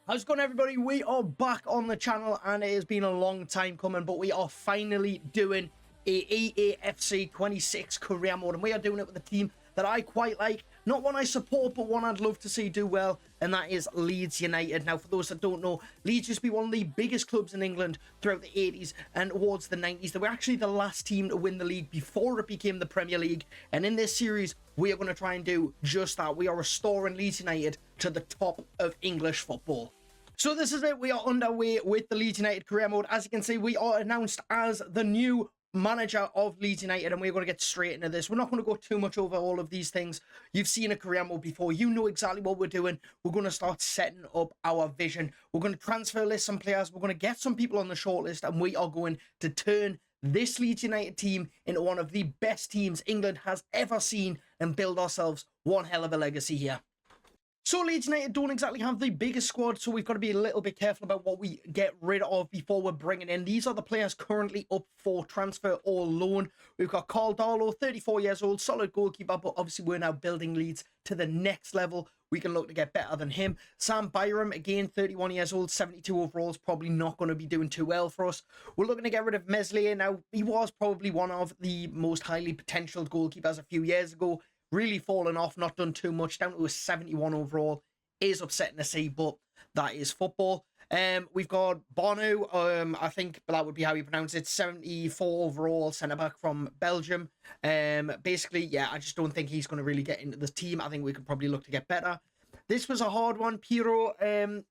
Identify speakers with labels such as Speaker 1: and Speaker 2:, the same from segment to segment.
Speaker 1: How's it going, everybody? We are back on the channel and it has been a long time coming, but we are finally doing a EAFC 26 career mode, and we are doing it with a team that I quite like. Not one I support, but one I'd love to see do well, and that is Leeds United. Now, for those that don't know, Leeds used to be one of the biggest clubs in England throughout the 80s and towards the 90s. They were actually the last team to win the league before it became the Premier League, and in this series, we are going to try and do just that. We are restoring Leeds United to the top of English football. So this is it. We are underway with the Leeds United career mode. As you can see, we are announced as the new manager of Leeds United, and we're going to get straight into this. We're not going to go too much over all of these things. You've seen a career mode before. You know exactly what we're doing. We're going to start setting up our vision. We're going to transfer list some players. We're going to get some people on the shortlist, and we are going to turn this Leeds United team into one of the best teams England has ever seen and build ourselves one hell of a legacy here. So Leeds United don't exactly have the biggest squad, so we've got to be a little bit careful about what we get rid of before we're bringing in. These are the players currently up for transfer or loan. We've got Carl Darlow, 34 years old, solid goalkeeper, but obviously we're now building Leeds to the next level. We can look to get better than him. Sam Byram, again, 31 years old, 72 overall, is probably not going to be doing too well for us. We're looking to get rid of Meslier. Now, he was probably one of the most highly potential goalkeepers a few years ago. Really fallen off, not done too much, down to a 71 overall. Is upsetting to see, but that is football. We've got Bono, I think that would be how you pronounce it, 74 overall, centre-back from Belgium. Basically, yeah, I just don't think he's going to really get into the team. I think we could probably look to get better. This was a hard one, Piro.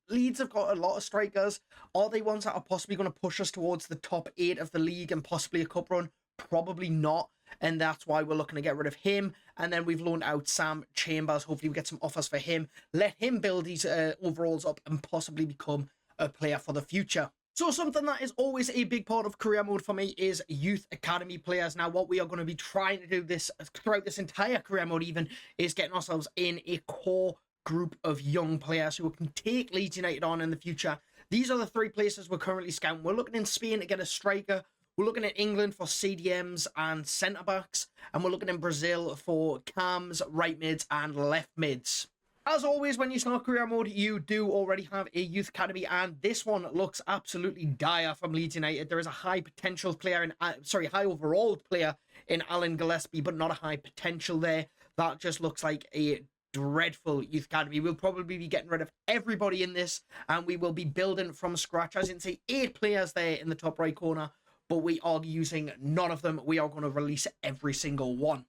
Speaker 1: Leeds have got a lot of strikers. Are they ones that are possibly going to push us towards the top 8 of the league and possibly a cup run? Probably not. And that's why we're looking to get rid of him. And then we've loaned out Sam Chambers. Hopefully we get some offers for him. Let him build these overalls up and possibly become a player for the future. So something that is always a big part of career mode for me is youth academy players. Now, what we are going to be trying to do this throughout this entire career mode even is getting ourselves in a core group of young players who can take Leeds United on in the future. These are the 3 places we're currently scouting. We're looking in Spain to get a striker. We're looking at England for CDMs and centre-backs, and we're looking in Brazil for cams, right mids, and left mids. As always, when you start career mode, you do already have a youth academy, and this one looks absolutely dire from Leeds United. There is a high potential player in, high overall player in Alan Gillespie, but not a high potential there. That just looks like a dreadful youth academy. We'll probably be getting rid of everybody in this, and we will be building from scratch. As you can see, 8 players there in the top right corner. But we are using none of them. We are going to release every single one.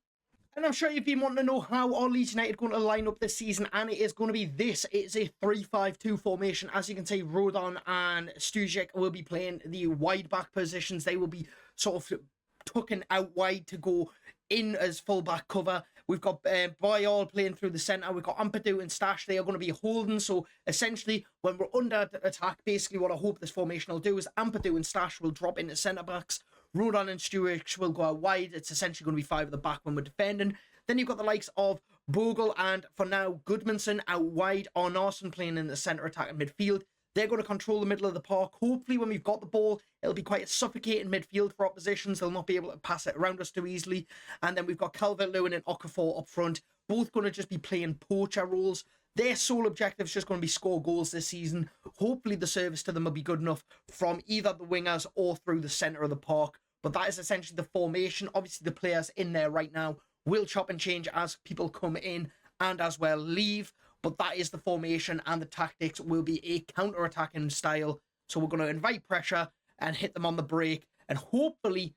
Speaker 1: And I'm sure you've been wanting to know how are Leeds United going to line up this season, and it is going to be this. It is a 3-5-2 formation. As you can see, Rodon and Stujek will be playing the wide back positions. They will be sort of tucking out wide to go in as full-back cover. We've got Boyall playing through the centre. We've got Ampadu and Stash. They are going to be holding. So essentially, when we're under attack, basically what I hope this formation will do is Ampadu and Stash will drop into centre-backs. Rodon and Stewart will go out wide. It's essentially going to be 5 at the back when we're defending. Then you've got the likes of Bogle and, for now, Goodmanson out wide. Arnarsson playing in the centre attack and midfield. They're going to control the middle of the park. Hopefully, when we've got the ball, it'll be quite a suffocating midfield for oppositions. They'll not be able to pass it around us too easily. And then we've got Calvert-Lewin and Okafor up front, both going to just be playing poacher roles. Their sole objective is just going to be score goals this season. Hopefully, the service to them will be good enough from either the wingers or through the centre of the park. But that is essentially the formation. Obviously, the players in there right now will chop and change as people come in and as well leave. But that is the formation, and the tactics will be a counter-attacking style. So we're going to invite pressure and hit them on the break. And hopefully,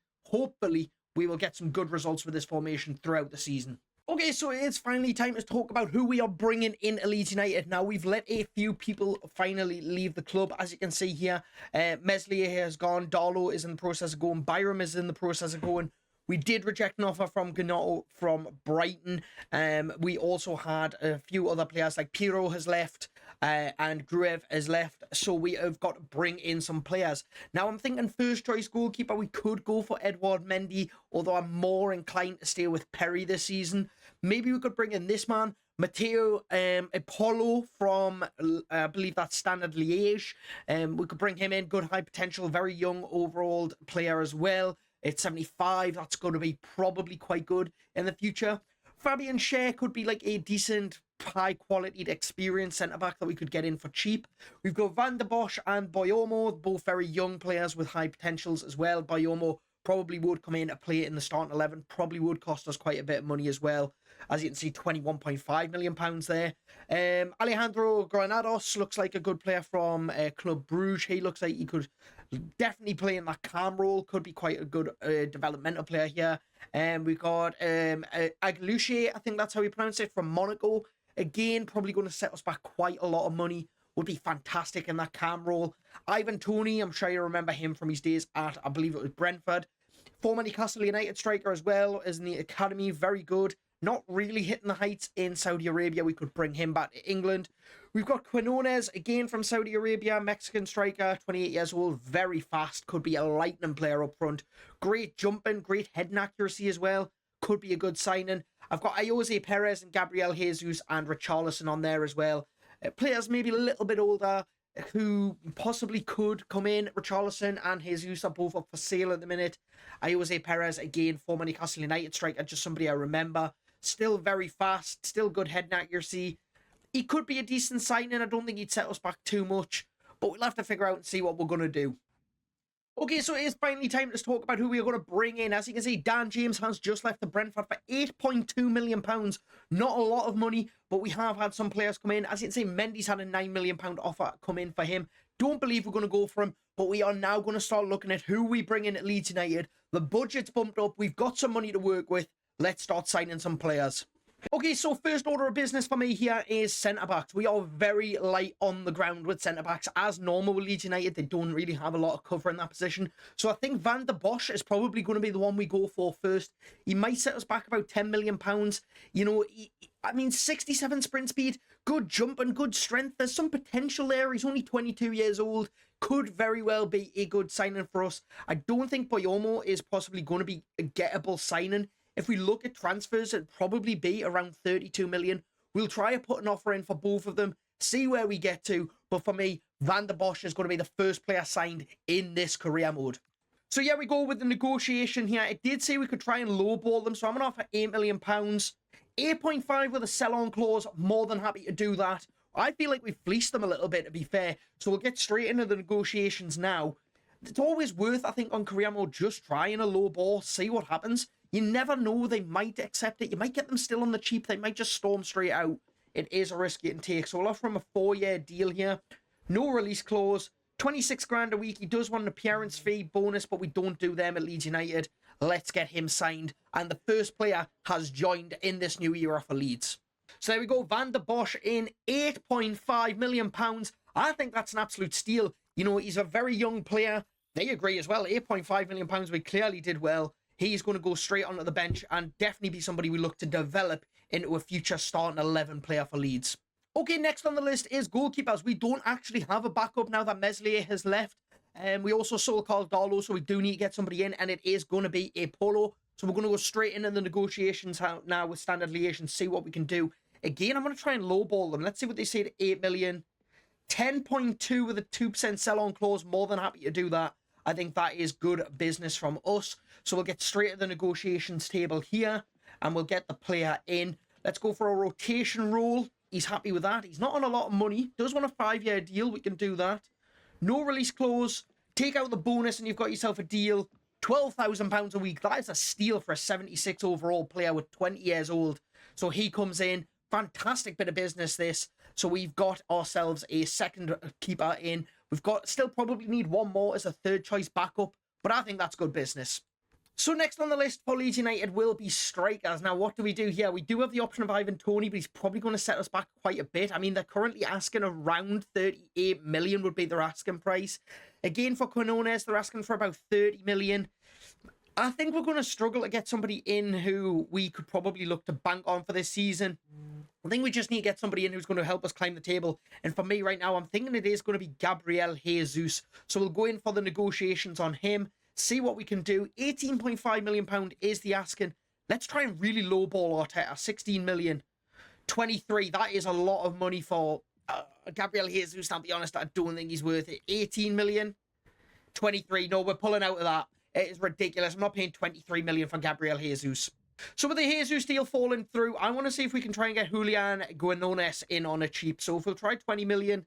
Speaker 1: we will get some good results with this formation throughout the season. Okay, so it's finally time to talk about who we are bringing in Leeds United. Now, we've let a few people finally leave the club. As you can see here, Meslier has gone. Darlow is in the process of going. Byram is in the process of going. We did reject an offer from Gnotto from Brighton. We also had a few other players, like Piro has left and Gruev has left. So we have got to bring in some players. Now, I'm thinking first choice goalkeeper. We could go for Edouard Mendy, although I'm more inclined to stay with Perry this season. Maybe we could bring in this man, Matteo Apollo from, I believe that's Standard Liège. We could bring him in. Good high potential, very young overall player as well. It's 75. That's going to be probably quite good in the future. Fabian Schär could be like a decent high quality experienced centre back that we could get in for cheap. We've got Van der Bosch and Boyomo, both very young players with high potentials as well. Boyomo probably would come in to play in the starting 11, probably would cost us quite a bit of money as well. As you can see, £21.5 million there. Alejandro Granados looks like a good player from Club Bruges. He looks like he could definitely play in that cam role. Could be quite a good developmental player here. We've got Agluche, I think that's how you pronounce it, from Monaco. Again, probably going to set us back quite a lot of money. Would be fantastic in that cam role. Ivan Toney, I'm sure you remember him from his days at, I believe it was Brentford. Former Newcastle United striker as well, as in the academy, very good. Not really hitting the heights in Saudi Arabia. We could bring him back to England. We've got Quinones, again from Saudi Arabia, Mexican striker, 28 years old, very fast, could be a lightning player up front. Great jumping, great heading accuracy as well. Could be a good signing. I've got Jose Perez and Gabriel Jesus and Richarlison on there as well. Players maybe a little bit older who possibly could come in. Richarlison and Jesus are both up for sale at the minute. Jose Perez, again, former Newcastle United striker, just somebody I remember. Still very fast, still good heading accuracy. He could be a decent signing. I don't think he'd set us back too much, but we'll have to figure out and see what we're going to do. Okay, so it is finally time to talk about who we are going to bring in. As you can see, Dan James has just left the Brentford for £8.2 million. Not a lot of money, but we have had some players come in. As you can see, Mendy's had a £9 million offer come in for him. Don't believe we're going to go for him, but we are now going to start looking at who we bring in at Leeds United. The budget's bumped up. We've got some money to work with. Let's start signing some players. Okay, so first order of business for me here is centre-backs. We are very light on the ground with centre-backs. As normal with Leeds United, they don't really have a lot of cover in that position. So I think Van der Bosch is probably going to be the one we go for first. He might set us back about £10 million. You know, I mean, 67 sprint speed, good jump and good strength. There's some potential there. He's only 22 years old. Could very well be a good signing for us. I don't think Boyomo is possibly going to be a gettable signing. If we look at transfers, it'd probably be around 32 million. We'll try to put an offer in for both of them, see where we get to. But for me, Van der Bosch is going to be the first player signed in this career mode. So yeah, we go with the negotiation here. It did say we could try and lowball them, so I'm going to offer £8 million. 8.5 with a sell-on clause, more than happy to do that. I feel like we've fleeced them a little bit, to be fair. So we'll get straight into the negotiations now. It's always worth, I think, on career mode, just trying a low ball, see what happens. You never know, they might accept it. You might get them still on the cheap. They might just storm straight out. It is a risk you can take. So we'll offer him a 4-year deal here. No release clause. 26 grand a week. He does want an appearance fee bonus, but we don't do them at Leeds United. Let's get him signed. And the first player has joined in this new era for Leeds. So there we go. Van der Bosch in £8.5 million. I think that's an absolute steal. You know, he's a very young player. They agree as well. £8.5 million. We clearly did well. He's going to go straight onto the bench and definitely be somebody we look to develop into a future starting 11 player for Leeds. Okay, next on the list is goalkeepers. We don't actually have a backup now that Meslier has left. We also sold Carl Darlow, so we do need to get somebody in, and it is going to be a Polo. So we're going to go straight into the negotiations now with Standard Liège, see what we can do. Again, I'm going to try and lowball them. Let's see what they say to 8 million. 10.2 with a 2% sell-on clause. More than happy to do that. I think that is good business from us. So we'll get straight to the negotiations table here, and we'll get the player in. Let's go for a rotation rule. He's happy with that. He's not on a lot of money. Does want a 5-year deal. We can do that. No release clause. Take out the bonus and you've got yourself a deal. £12,000 a week. That is a steal for a 76 overall player with 20 years old. So he comes in. Fantastic bit of business, this. So we've got ourselves a second keeper in. We've got still probably need one more as a third choice backup, but I think that's good business. So next on the list for Leeds United will be strikers. Now, what do we do here? We do have the option of Ivan Toney, but he's probably going to set us back quite a bit. I mean, they're currently asking around 38 million would be their asking price. Again, for Quinones, they're asking for about 30 million. I think we're going to struggle to get somebody in who we could probably look to bank on for this season. I think we just need to get somebody in who's going to help us climb the table. And for me right now, I'm thinking it is going to be Gabriel Jesus. So we'll go in for the negotiations on him, see what we can do. £18.5 million is the asking. Let's try and really lowball Arteta. 16 million. 23. That is a lot of money for Gabriel Jesus. I'll be honest, I don't think he's worth it. 18 million. 23. No, we're pulling out of that. It is ridiculous. I'm not paying 23 million for Gabriel Jesus. So with the Jesus deal falling through, I want to see if we can try and get Julian Guinones in on a cheap. So if we'll try 20 million,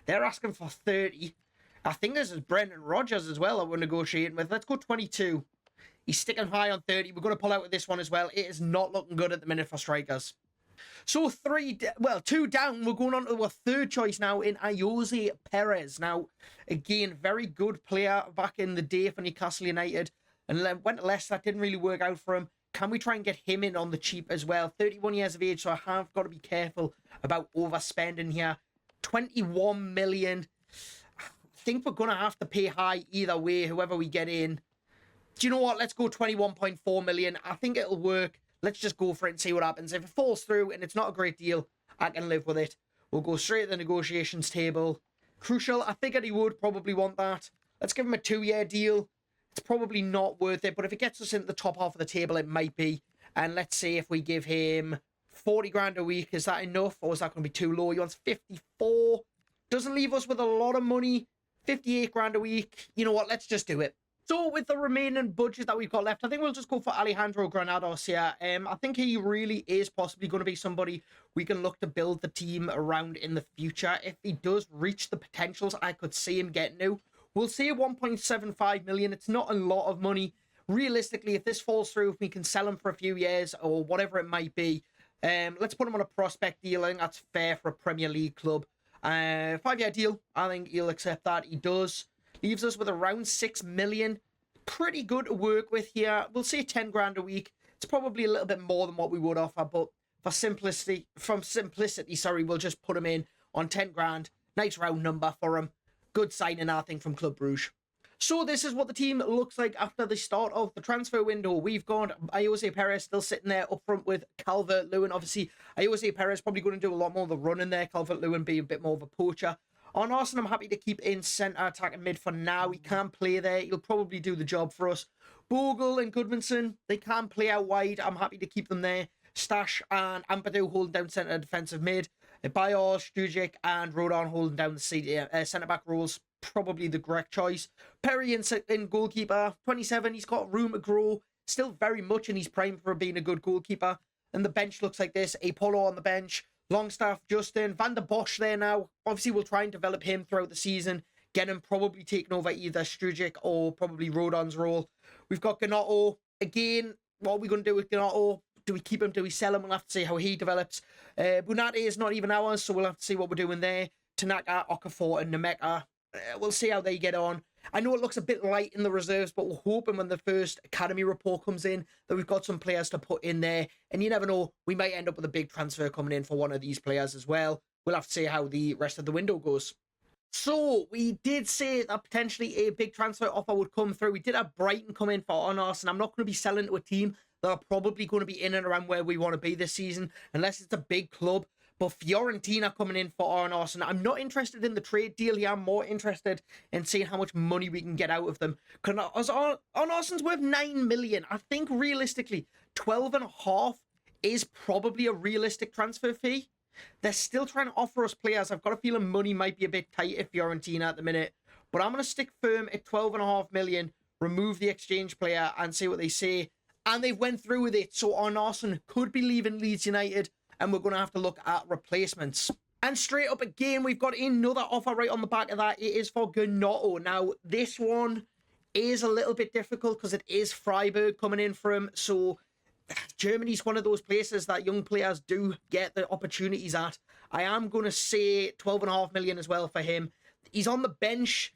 Speaker 1: they're asking for 30. I think this is Brendan Rodgers as well that we're negotiating with. Let's go 22. He's sticking high on 30. We're going to pull out with this one as well. It is not looking good at the minute for strikers. So two down. We're going on to our third choice now in Jose Perez. Now, again, very good player back in the day for Newcastle United. And then went to Leicester. That didn't really work out for him. Can we try and get him in on the cheap as well? 31 years of age, so I have got to be careful about overspending here. 21 million. I think we're going to have to pay high either way, whoever we get in. Do you know what? Let's go 21.4 million. I think it'll work. Let's just go for it and see what happens. If it falls through and it's not a great deal, I can live with it. We'll go straight to the negotiations table. Crucial. I figured he would probably want that. Let's give him a 2-year deal. It's probably not worth it, but if it gets us into the top half of the table, it might be. And let's see if we give him 40 grand a week. Is that enough, or is that going to be too low? He wants 54. Doesn't leave us with a lot of money. 58 grand a week. You know what? Let's just do it. So with the remaining budget that we've got left, I think we'll just go for Alejandro Granados here. I think he really is possibly going to be somebody we can look to build the team around in the future. If he does reach the potentials I could see him getting to, we'll see 1.75 million. It's not a lot of money. Realistically, if this falls through, if we can sell him for a few years or whatever it might be, let's put him on a prospect deal. I think that's fair for a Premier League club. 5-year deal. I think he'll accept that. He does. Leaves us with around 6 million. Pretty good to work with here. We'll say 10 grand a week. It's probably a little bit more than what we would offer, but for simplicity, we'll just put him in on 10 grand. Nice round number for him. Good signing, I think, from Club Brugge. So this is what the team looks like after the start of the transfer window. We've got Jose Perez still sitting there up front with Calvert-Lewin. Obviously, Jose Perez probably going to do a lot more of the running there. Calvert-Lewin being a bit more of a poacher. On Arsenal, I'm happy to keep in centre, attack and mid for now. He can play there. He'll probably do the job for us. Bogle and Goodmanson, they can play out wide. I'm happy to keep them there. Stash and Ampadu holding down centre defensive mid. Bayor, Stujic and Rodon holding down the centre-back roles. Probably the correct choice. Perry in goalkeeper. 27, he's got room to grow. Still very much in his prime for being a good goalkeeper. And the bench looks like this. Apollo on the bench. Longstaff, Justin, Van der Bosch there now. Obviously, we'll try and develop him throughout the season. Get him probably taking over either Strujic or probably Rodon's role. We've got Gnotto. Again, what are we going to do with Gnotto? Do we keep him? Do we sell him? We'll have to see how he develops. Bunate is not even ours, so we'll have to see what we're doing there. Tanaka, Okafor, and Nemeka. We'll see how they get on. I know it looks a bit light in the reserves, but we're hoping when the first academy report comes in that we've got some players to put in there. And you never know, we might end up with a big transfer coming in for one of these players as well. We'll have to see how the rest of the window goes. So we did say that potentially a big transfer offer would come through. We did have Brighton come in for on us, and I'm not going to be selling to a team that are probably going to be in and around where we want to be this season, unless it's a big club. But Fiorentina coming in for Arne Arsen. I'm not interested in the trade deal here. I'm more interested in seeing how much money we can get out of them. Because Arne Arsen's worth 9 million. I think realistically, 12.5 is probably a realistic transfer fee. They're still trying to offer us players. I've got a feeling money might be a bit tight at Fiorentina at the minute. But I'm going to stick firm at 12.5 million, remove the exchange player and see what they say. And they've went through with it. So Arne Arsen could be leaving Leeds United. And we're going to have to look at replacements. And straight up again, we've got another offer right on the back of that. It is for Gnotto. Now, this one is a little bit difficult because it is Freiburg coming in for him. So, Germany's one of those places that young players do get the opportunities at. I am going to say 12.5 million as well for him. He's on the bench.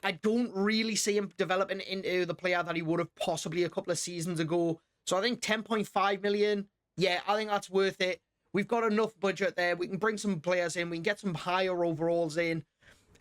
Speaker 1: I don't really see him developing into the player that he would have possibly a couple of seasons ago. So, I think 10.5 million. Yeah, I think that's worth it. We've got enough budget there. We can bring some players in. We can get some higher overalls in.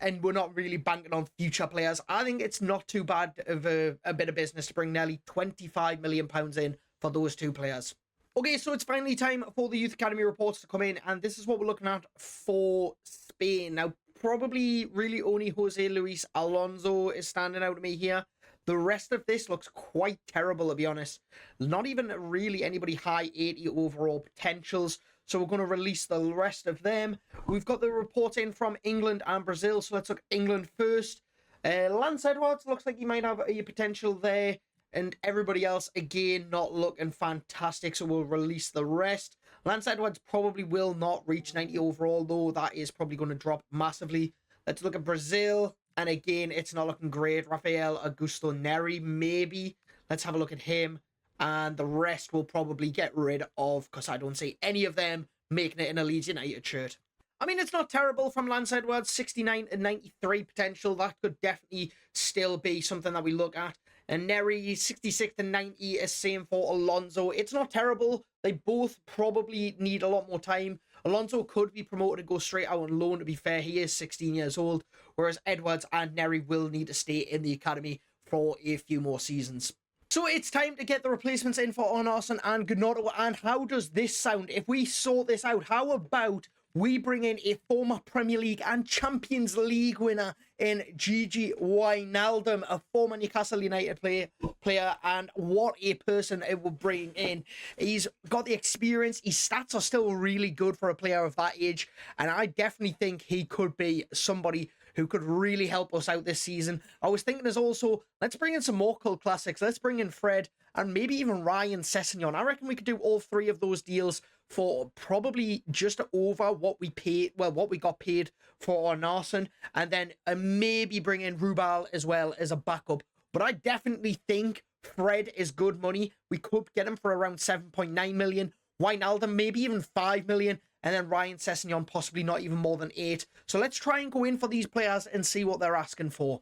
Speaker 1: And we're not really banking on future players. I think it's not too bad of a bit of business to bring nearly £25 million in for those two players. Okay, so it's finally time for the Youth Academy reports to come in. And this is what we're looking at for Spain. Now, probably really only Jose Luis Alonso is standing out to me here. The rest of this looks quite terrible, to be honest. Not even really anybody high 80 overall potentials. So we're going to release the rest of them. We've got the reports in from England and Brazil. So let's look at England first. Lance Edwards looks like he might have a potential there. And everybody else, again, not looking fantastic, so we'll release the rest. Lance Edwards probably will not reach 90 overall, though. That is probably going to drop massively. Let's look at Brazil. And again, it's not looking great. Rafael Augusto Neri, maybe. Let's have a look at him. And the rest we'll probably get rid of, because I don't see any of them making it in a Leeds United shirt. I mean, it's not terrible from Lance Edwards. 69 and 93 potential. That could definitely still be something that we look at. And Neri, 66 to 90 is same for Alonso. It's not terrible. They both probably need a lot more time. Alonso could be promoted and go straight out on loan, to be fair. He is 16 years old. Whereas Edwards and Neri will need to stay in the academy for a few more seasons. So it's time to get the replacements in for Arnason and Gnotto. And how does this sound? If we sort this out, how about we bring in a former Premier League and Champions League winner in Gigi Wijnaldum, a former Newcastle United player, and what a person it will bring in. He's got the experience. His stats are still really good for a player of that age, and I definitely think he could be somebody who could really help us out this season. I was thinking as also, let's bring in some more cult classics. Let's bring in Fred and maybe even Ryan Sessegnon. I reckon we could do all three of those deals for probably just over what we paid, well, what we got paid for Arnason, and then maybe bring in Rubal as well as a backup. But I definitely think Fred is good money. We could get him for around 7.9 million. Wijnaldum, maybe even 5 million. And then Ryan Sessegnon, possibly not even more than 8. So let's try and go in for these players and see what they're asking for.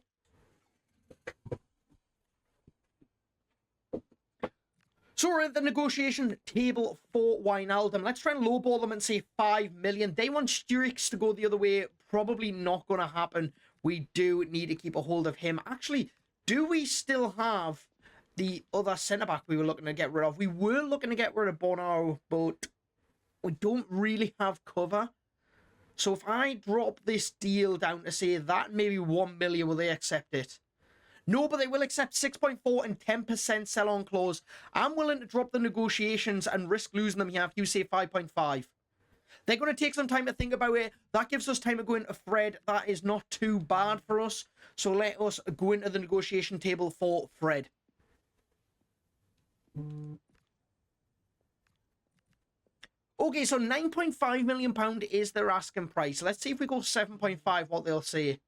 Speaker 1: So we're at the negotiation table for Wijnaldum. Let's try and lowball them and say 5 million. They want Sturix to go the other way. Probably not going to happen. We do need to keep a hold of him. Actually, do we still have the other centre-back we were looking to get rid of? We were looking to get rid of Bono, but we don't really have cover. So if I drop this deal down to say that maybe 1 million, will they accept it? No, but they will accept 6.4 and 10% sell-on clause. I'm willing to drop the negotiations and risk losing them here if you say 5.5. They're going to take some time to think about it. That gives us time to go into Fred. That is not too bad for us. So let us go into the negotiation table for Fred. Okay, so £9.5 million is their asking price. Let's see if we go 7.5, what they'll say.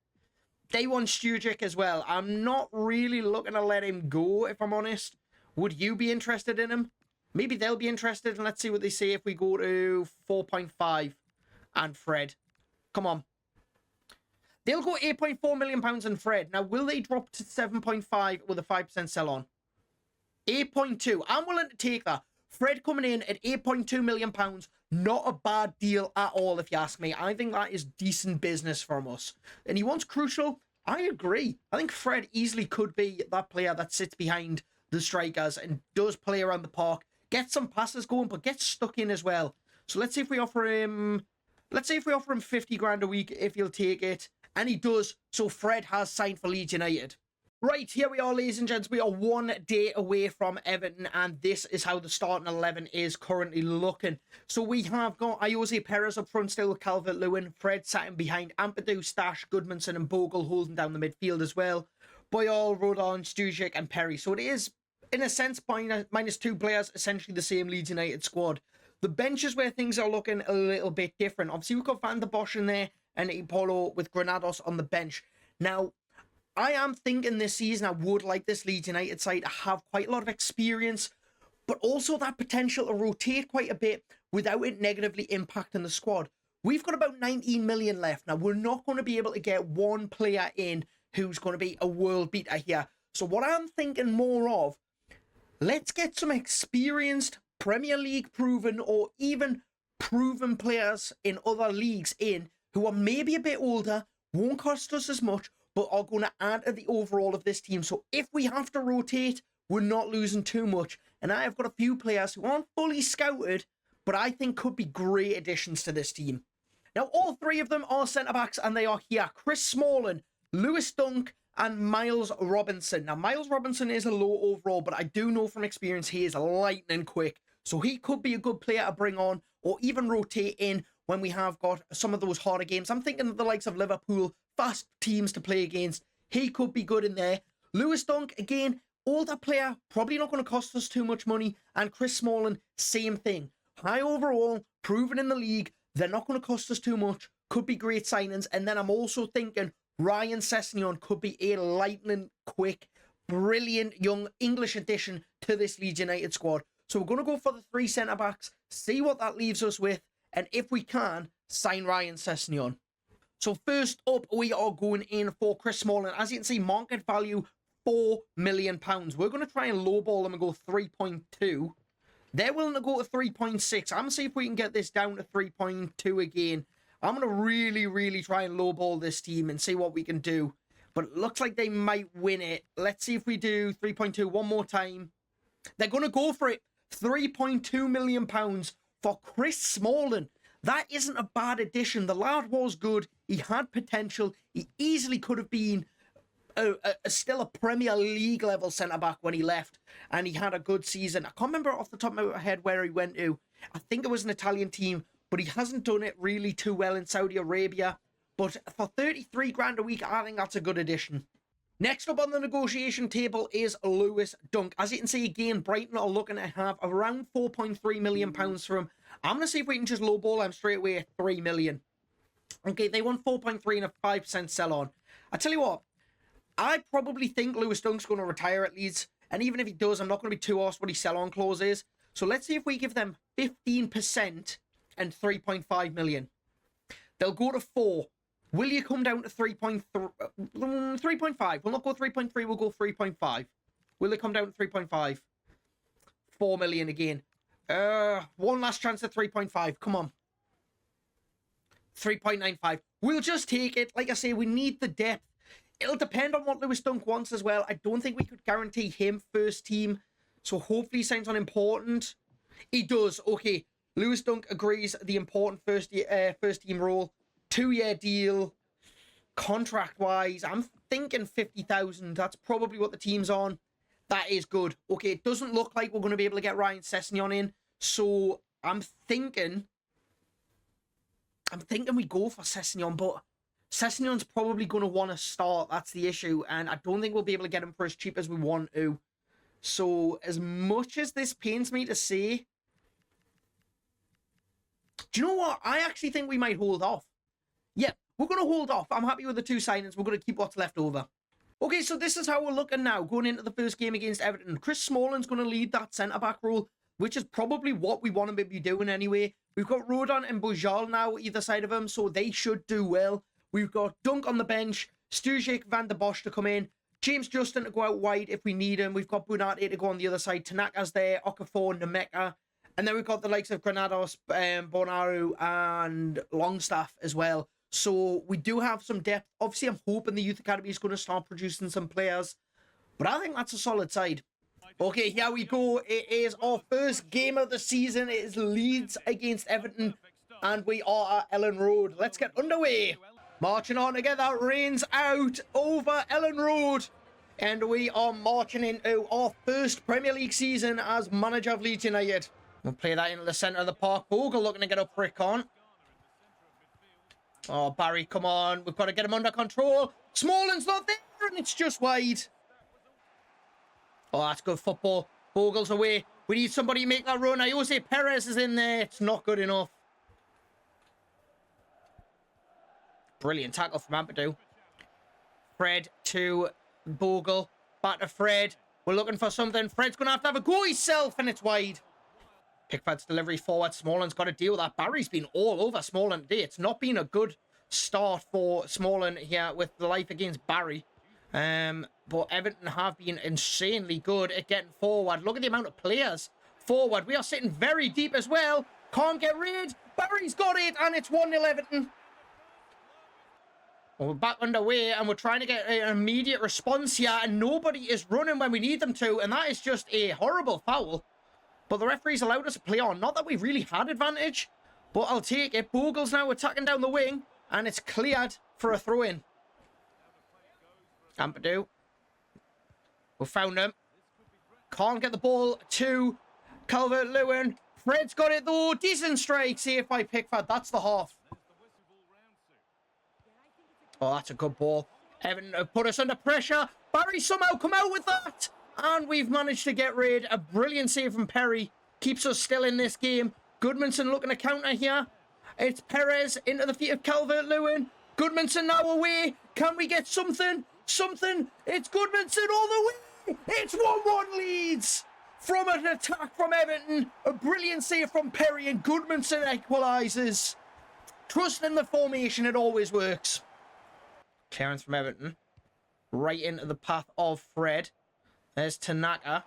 Speaker 1: They want Sturgic as well. I'm not really looking to let him go, if I'm honest. Would you be interested in him? Maybe they'll be interested, and let's see what they say if we go to 4.5 and Fred. Come on. They'll go £8.4 million and Fred. Now, will they drop to 7.5 with a 5% sell-on? 8.2. I'm willing to take that. Fred coming in at £8.2 million. Not a bad deal at all, if you ask me. I think that is decent business from us. And he wants crucial. I agree. I think Fred easily could be that player that sits behind the strikers and does play around the park. Get some passes going, but gets stuck in as well. So let's see if we offer him... Let's say if we offer him 50 grand a week, if he'll take it. And he does. So Fred has signed for Leeds United. Right, here we are, ladies and gents. We are 1 day away from Everton, and this is how the starting 11 is currently looking. So we have got Jose Perez up front still with Calvert-Lewin, Fred sitting behind, Ampadu, Stash, Goodmanson and Bogle holding down the midfield as well. Boyol, Rodon, Stujic and Perry. So it is, in a sense, minus 2 players, essentially the same Leeds United squad. The bench is where things are looking a little bit different. Obviously, we've got Van der Bosch in there and Ipolo with Granados on the bench. Now, I am thinking this season I would like this Leeds United side to have quite a lot of experience, but also that potential to rotate quite a bit without it negatively impacting the squad. We've got about 19 million left. Now, we're not going to be able to get one player in who's going to be a world beater here. So what I'm thinking more of, let's get some experienced Premier League proven or even proven players in other leagues in who are maybe a bit older, won't cost us as much, but are going to add to the overall of this team. So if we have to rotate, we're not losing too much. And I have got a few players who aren't fully scouted, but I think could be great additions to this team. Now, all 3 of them are centre-backs, and they are here. Chris Smalling, Lewis Dunk, and Miles Robinson. Now, Miles Robinson is a low overall, but I do know from experience he is lightning quick. So he could be a good player to bring on or even rotate in when we have got some of those harder games. I'm thinking of the likes of Liverpool, fast teams to play against. He could be good in there. Lewis Dunk, again, older player, probably not going to cost us too much money. And Chris Smalling, same thing. High overall, proven in the league. They're not going to cost us too much. Could be great signings. And then I'm also thinking Ryan Sessegnon could be a lightning quick, brilliant young English addition to this Leeds United squad. So we're going to go for the 3 centre-backs, see what that leaves us with, and if we can, sign Ryan Sessegnon. So first up, we are going in for Chris Smalling. As you can see, market value, £4 million. We're going to try and lowball them and go 3.2. They're willing to go to 3.6. I'm going to see if we can get this down to 3.2 again. I'm going to really try and lowball this team and see what we can do. But it looks like they might win it. Let's see if we do 3.2 one more time. They're going to go for it. £3.2 million for Chris Smalling. That isn't a bad addition. The lad was good. He had potential. He easily could have been still a Premier League level centre-back when he left. And he had a good season. I can't remember off the top of my head where he went to. I think it was an Italian team. But he hasn't done it really too well in Saudi Arabia. But for 33 grand a week, I think that's a good addition. Next up on the negotiation table is Lewis Dunk. As you can see, again, Brighton are looking to have around £4.3 million for him. I'm going to see if we can just lowball him straight away at 3 million. Okay, they want 4.3 and a 5% sell on. I tell you what, I probably think Lewis Dunk's going to retire at Leeds. And even if he does, I'm not going to be too arsed what his sell on clause is. So let's see if we give them 15% and 3.5 million. They'll go to 4. Will you come down to 3.5? We'll not go 3.3, we'll go 3.5. Will they come down to 3.5? 4 million again. One last chance at 3.5. Come on. 3.95. We'll just take it. Like I say, we need the depth. It'll depend on what Lewis Dunk wants as well. I don't think we could guarantee him first team. So hopefully he signs on important. He does. Okay. Lewis Dunk agrees the important first team role. 2-year deal. Contract-wise, I'm thinking 50,000. That's probably what the team's on. That is good. Okay, it doesn't look like we're going to be able to get Ryan Sessegnon in. So I'm thinking we go for Sessegnon, but Sessegnon's probably going to want to start. That's the issue. And I don't think we'll be able to get him for as cheap as we want to. So as much as this pains me to say, do you know what? I actually think we might hold off. Yeah, we're going to hold off. I'm happy with the 2 signings. We're going to keep what's left over. Okay, so this is how we're looking now, going into the first game against Everton. Chris Smalling's going to lead that centre-back role, which is probably what we want him to be doing anyway. We've got Rodon and Bojal now either side of him, so they should do well. We've got Dunk on the bench, Stujic, Van der Bosch to come in, James Justin to go out wide if we need him. We've got Bunate to go on the other side, Tanaka's there, Okafor, Nemeka. And then we've got the likes of Granados, Bonaru, and Longstaff as well. So we do have some depth. Obviously, I'm hoping the Youth Academy is going to start producing some players. But I think that's a solid side. Okay, here we go. It is our first game of the season. It is Leeds against Everton. And we are at Ellen Road. Let's get underway. Marching on together. Rains out over Ellen Road. And we are marching into our first Premier League season as manager of Leeds United. We'll play that into the centre of the park. Bogle looking to get up for it, can't. Oh, Barry, come on. We've got to get him under control. Smalling's not there, and it's just wide. Oh, that's good football. Bogle's away. We need somebody to make that run. Jose Perez is in there. It's not good enough. Brilliant tackle from Ampadu. Fred to Bogle. Back to Fred. We're looking for something. Fred's going to have a go himself, and it's wide. Pickford's delivery forward. Smalling's got to deal with that. Barry's been all over Smalling today. It's not been a good start for Smalling here with the life against Barry. But Everton have been insanely good at getting forward. Look at the amount of players forward. We are sitting very deep as well. Can't get rid. Barry's got it, and it's 1-0 Everton. Well, we're back underway, and we're trying to get an immediate response here, and nobody is running when we need them to, and that is just a horrible foul. But the referee's allowed us to play on. Not that we really had advantage, but I'll take it. Bogle's now attacking down the wing, and it's cleared for a throw-in. Ampadu. We found him. Can't get the ball to Calvert-Lewin. Fred's got it, though. Decent strike. Saved by Pickford. That's the half. Oh, that's a good ball. Everton have put us under pressure. Barry somehow come out with that. And we've managed to get rid. A brilliant save from Perry. Keeps us still in this game. Goodmanson looking to counter here. It's Perez into the feet of Calvert-Lewin. Goodmanson now away. Can we get something? Something. It's Goodmanson all the way. It's 1-1 Leeds. From an attack from Everton. A brilliant save from Perry, and Goodmanson equalises. Trust in the formation. It always works. Clearance from Everton. Right into the path of Fred. There's Tanaka.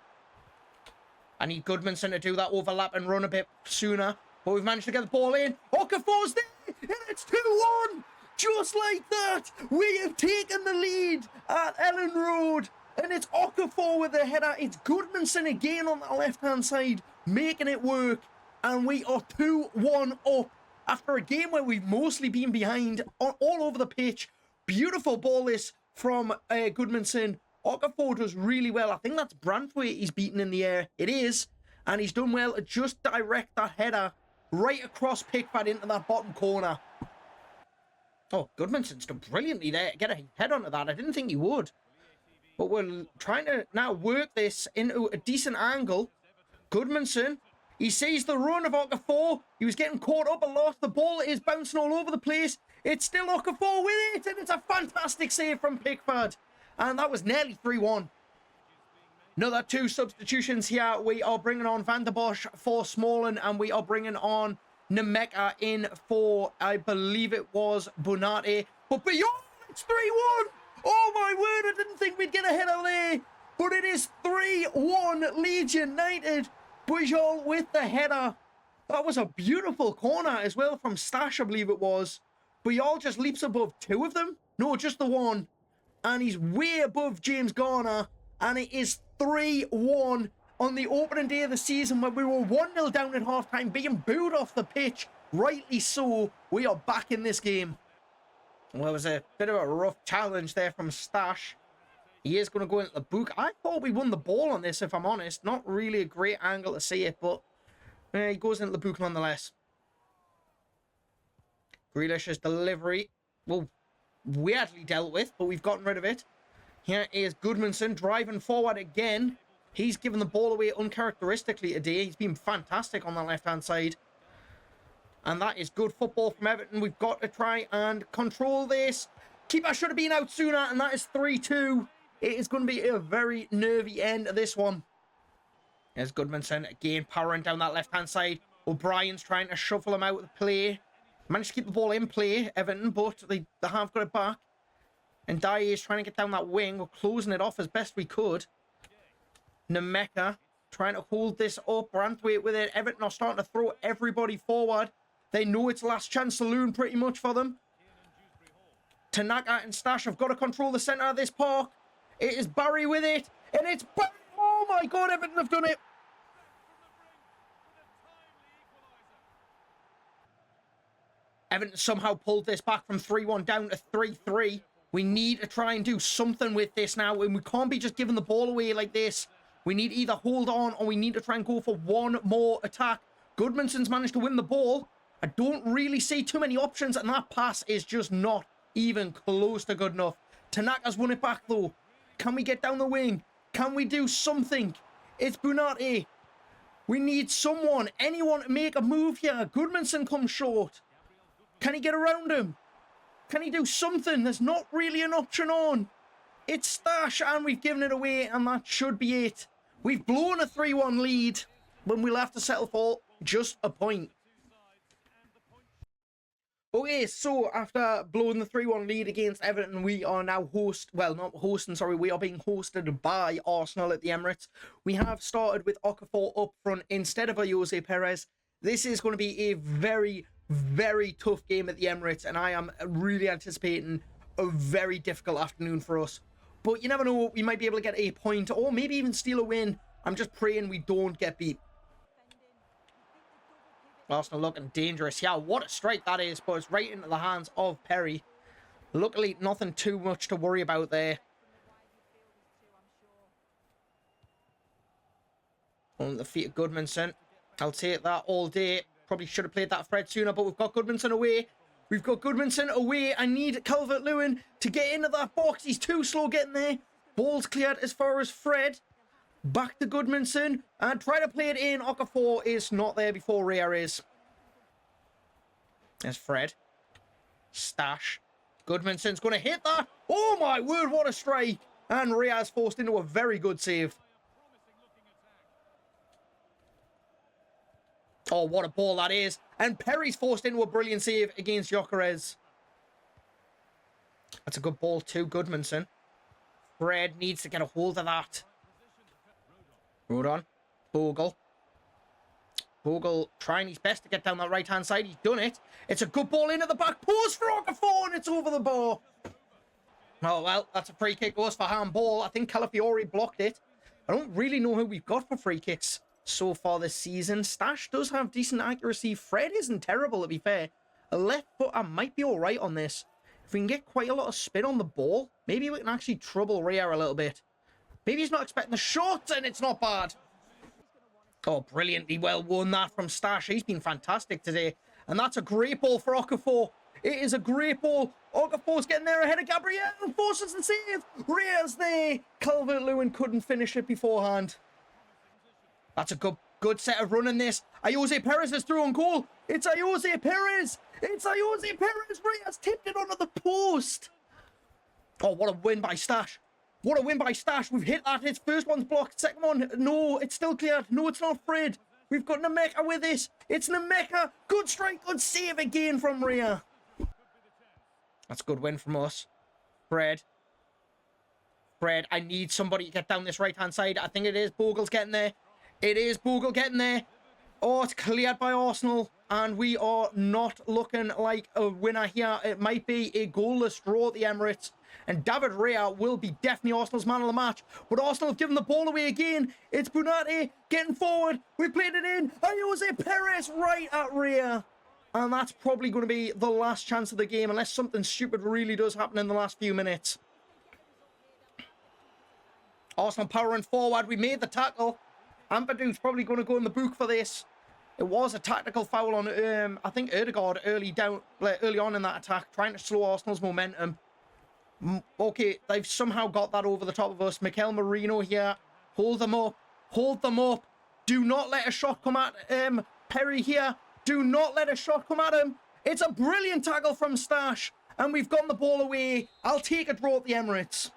Speaker 1: I need Goodmanson to do that overlap and run a bit sooner. But we've managed to get the ball in. Okafor's there. And it's 2-1. Just like that. We have taken the lead at Ellen Road. And it's Okafor with the header. It's Goodmanson again on the left-hand side. Making it work. And we are 2-1 up. After a game where we've mostly been behind all over the pitch. Beautiful ball this from Goodmanson. Okafor does really well. I think that's Branthwaite he's beaten in the air. It is. And he's done well to just direct that header right across Pickford into that bottom corner. Oh, Goodmanson's done brilliantly there. Get a head onto that. I didn't think he would. But we're trying to now work this into a decent angle. Goodmanson, he sees the run of Okafor. He was getting caught up a lot. The ball is bouncing all over the place. It's still Okafor with it. And it's a fantastic save from Pickford. And that was nearly 3-1. Another 2 substitutions here. We are bringing on Van der Bosch for Smalling. And we are bringing on Nemeka in for, I believe it was Bonate. But beyond, it's 3-1. Oh my word, I didn't think we'd get a header there. But it is 3-1 Leeds United. Pujol with the header. That was a beautiful corner as well from Stash, I believe it was. Pujol just leaps above 2 of them. No, just the one. And he's way above James Garner. And it is 3-1 on the opening day of the season when we were 1-0 down at half-time, being booed off the pitch. Rightly so. We are back in this game. Well, it was a bit of a rough challenge there from Stash. He is going to go into the book. I thought we won the ball on this, if I'm honest. Not really a great angle to see it, but he goes into the book nonetheless. Grealish's delivery. Well, weirdly dealt with, but we've gotten rid of it. Here is Goodmanson driving forward again. He's given the ball away uncharacteristically today. He's been fantastic on the left-hand side. And that is good football from Everton. We've got to try and control this. Keeper should have been out sooner, and that is 3-2. It is going to be a very nervy end of this one. There's Goodmanson again powering down that left-hand side. O'Brien's trying to shuffle him out of the play. Managed to keep the ball in play, Everton, but they have got it back. And Dye is trying to get down that wing. We're closing it off as best we could. Nemeka trying to hold this up. Branthwaite with it. Everton are starting to throw everybody forward. They know it's last chance saloon pretty much for them. Tanaka and Stash have got to control the centre of this park. It is Barry with it. And it's Barry. Oh my God, Everton have done it. Everton somehow pulled this back from 3-1 down to 3-3. We need to try and do something with this now. And we can't be just giving the ball away like this. We need to either hold on or we need to try and go for one more attack. Goodmanson's managed to win the ball. I don't really see too many options, and that pass is just not even close to good enough. Tanaka's won it back, though. Can we get down the wing? Can we do something? It's Bunate. We need someone, anyone to make a move here. Goodmanson comes short. Can he get around him? Can he do something? There's not really an option on. It's Stash, and we've given it away, and that should be it. We've blown a 3-1 lead, but we'll have to settle for just a point. Okay, so after blowing the 3-1 lead against Everton, we are now we are being hosted by Arsenal at the Emirates. We have started with Okafor up front instead of Jose Perez. This is going to be a very, very tough game at the Emirates, and I am really anticipating a very difficult afternoon for us. But you never know, we might be able to get a point, or maybe even steal a win. I'm just praying we don't get beat. Arsenal looking dangerous. Yeah, what a strike that is, but it's right into the hands of Perry. Luckily, nothing too much to worry about there. On the feet of Goodmanson. I'll take that all day. Probably should have played that Fred sooner, but we've got Goodmanson away. We've got Goodmanson away. I need Calvert-Lewin to get into that box. He's too slow getting there. Ball's cleared as far as Fred. Back to Goodmanson. And try to play it in. Okafor is not there before Rhea is. There's Fred. Stash. Goodmanson's going to hit that. Oh my word, what a strike. And Rhea's forced into a very good save. Oh, what a ball that is. And Perry's forced into a brilliant save against Gyökeres. That's a good ball too, Goodmanson. Fred needs to get a hold of that. Rodon. Bogle. Bogle trying his best to get down that right-hand side. He's done it. It's a good ball into the back post for Okafor, and it's over the bar. Oh, well, that's a free kick. Goes for handball. I think Calafiori blocked it. I don't really know who we've got for free kicks so far this season. Stash does have decent accuracy. Fred isn't terrible, to be fair. A left footer might be all right on this. If we can get quite a lot of spin on the ball, maybe we can actually trouble Rhea a little bit. Maybe he's not expecting the shot, and it's not bad. Oh, brilliantly well won that from Stash. He's been fantastic today. And that's a great ball for Okafor. It is a great ball. Okafor's getting there ahead of Gabriel and forces the save. Rhea's there. Calvert-Lewin couldn't finish it beforehand. That's a good set of running this. Ayoze Perez is through on goal. It's Ayoze Perez. It's Ayoze Perez. Rhea's tipped it under the post. Oh, what a win by Stash. What a win by Stash. We've hit that. His first one's blocked. Second one, no, it's still cleared. No, it's not Fred. We've got Nemeka with this. It's Nemeka. Good strike. Good save again from Rhea. That's a good win from us. Fred, I need somebody to get down this right-hand side. I think it is. Bogle's getting there. It is Bogle getting there. Oh, it's cleared by Arsenal. And we are not looking like a winner here. It might be a goalless draw at the Emirates. And David Rhea will be definitely Arsenal's man of the match. But Arsenal have given the ball away again. It's Bunate getting forward. We played it in. Ayoze Perez right at Rhea. And that's probably going to be the last chance of the game, unless something stupid really does happen in the last few minutes. Arsenal powering forward. We made the tackle. Ampadu's probably going to go in the book for this. It was a tactical foul on, I think, Ødegaard early on in that attack, trying to slow Arsenal's momentum. Okay, they've somehow got that over the top of us. Mikel Merino here. Hold them up. Hold them up. Do not let a shot come at Perry here. Do not let a shot come at him. It's a brilliant tackle from Stash. And we've gotten the ball away. I'll take a draw at the Emirates.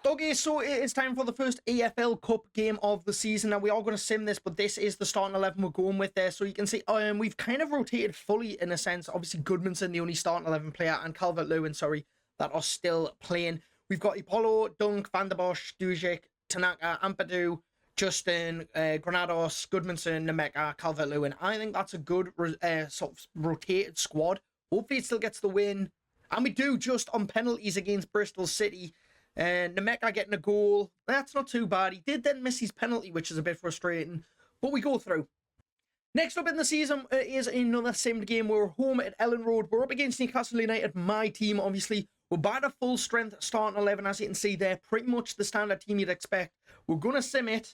Speaker 1: Okay, so it is time for the first EFL Cup game of the season. Now, we are going to sim this, but this is the starting 11 we're going with there. So you can see we've kind of rotated fully in a sense. Obviously, Goodmanson, the only starting 11 player, and Calvert-Lewin, that are still playing. We've got Ipolo, Dunk, Van der Bosch, Dujic, Tanaka, Ampadu, Justin, Granados, Goodmanson, Nemeka, Calvert-Lewin. I think that's a good sort of rotated squad. Hopefully it still gets the win. And we do just on penalties against Bristol City. Nemeka getting a goal. That's not too bad. He did then miss his penalty, which is a bit frustrating. But we go through. Next up in the season is another simmed game. We're home at Ellen Road. We're up against Newcastle United, my team, obviously. We're by the full strength starting 11, as you can see there. Pretty much the standard team you'd expect. We're going to sim it.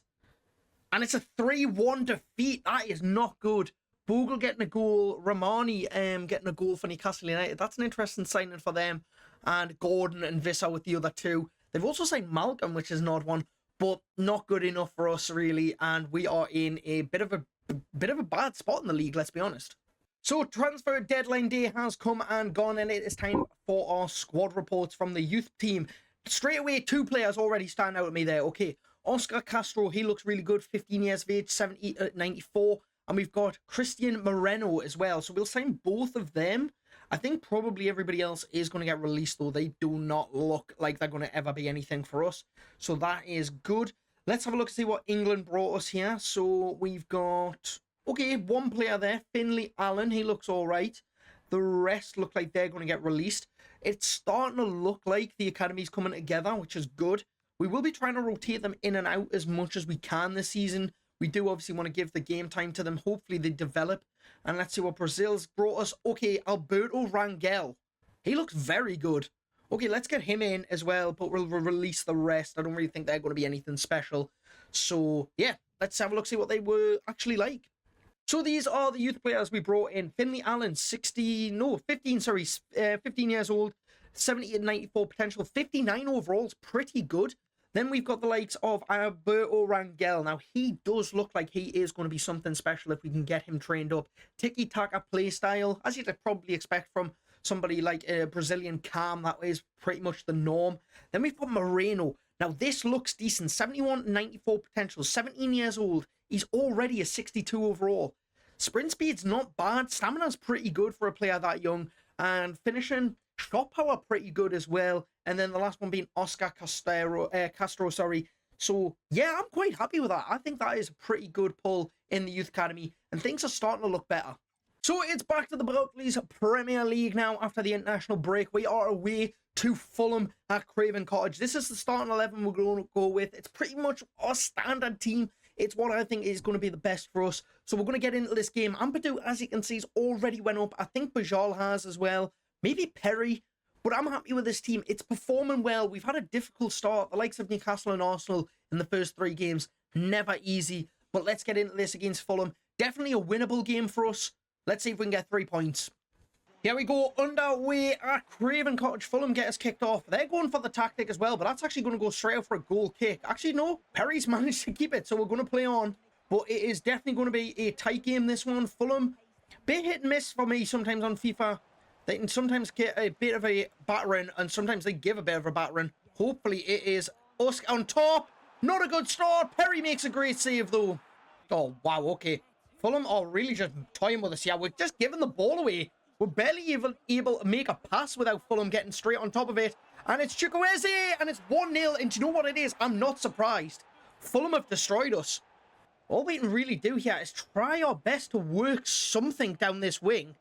Speaker 1: And it's a 3-1 defeat. That is not good. Bogle getting a goal. Romani getting a goal for Newcastle United. That's an interesting signing for them. And Gordon and Visser with the other two. They've also signed Malcolm, which is an odd one. But not good enough for us, really. And we are in a bit of a bad spot in the league, let's be honest. So transfer deadline day has come and gone, and it is time for our squad reports from the youth team. Straight away, two players already stand out at me there. Okay, Oscar Castro, he looks really good, 15 years of age, 94. And we've got Christian Moreno as well. So we'll sign both of them. I think probably everybody else is going to get released, though. They do not look like they're going to ever be anything for us. So that is good. Let's have a look and see what England brought us here. So we've got, okay, one player there, Finley Allen. He looks all right. The rest look like they're going to get released. It's starting to look like the academy's coming together, which is good. We will be trying to rotate them in and out as much as we can this season. We do obviously want to give the game time to them. Hopefully they develop. And let's see what Brazil's brought us. Okay, Alberto Rangel. He looks very good. Okay, let's get him in as well, but we'll release the rest. I don't really think they're going to be anything special. So, yeah, let's have a look, see what they were actually like. So these are the youth players we brought in. Finley Allen, 15 years old, 70 and 94 potential, 59 overall is pretty good. Then we've got the likes of Alberto Rangel. Now, he does look like he is going to be something special if we can get him trained up. Tiki-taka play style, as you'd probably expect from somebody like a Brazilian Cam. That is pretty much the norm. Then we've got Moreno. Now, this looks decent. 71 94 potential. 17 years old. He's already a 62 overall. Sprint speed's not bad. Stamina's pretty good for a player that young. And finishing, shot power pretty good as well. And then the last one being Oscar Castro, sorry. So, yeah, I'm quite happy with that. I think that is a pretty good pull in the Youth Academy. And things are starting to look better. So, it's back to the Barclays Premier League now after the international break. We are away to Fulham at Craven Cottage. This is the starting 11 we're going to go with. It's pretty much our standard team. It's what I think is going to be the best for us. So we're going to get into this game. Ampadu, as you can see, has already went up. I think Bajal has as well. Maybe Perry. But I'm happy with this team. It's performing well. We've had a difficult start. The likes of Newcastle and Arsenal in the first 3 games. Never easy. But let's get into this against Fulham. Definitely a winnable game for us. Let's see if we can get 3 points. Here we go, underway at Craven Cottage. Fulham get us kicked off. They're going for the tactic as well, but that's actually going to go straight out for a goal kick. Actually, no, Perry's managed to keep it, so we're going to play on. But it is definitely going to be a tight game, this one. Fulham, bit hit and miss for me sometimes on FIFA. They can sometimes get a bit of a battering, and sometimes they give a bit of a battering. Hopefully it is us on top. Not a good start. Perry makes a great save, though. Oh, wow, okay. Fulham are really just toying with us. Yeah, we're just giving the ball away. We're barely even able to make a pass without Fulham getting straight on top of it. And it's Chukwueze, and it's 1-0. And do you know what it is? I'm not surprised. Fulham have destroyed us. All we can really do here is try our best to work something down this wing.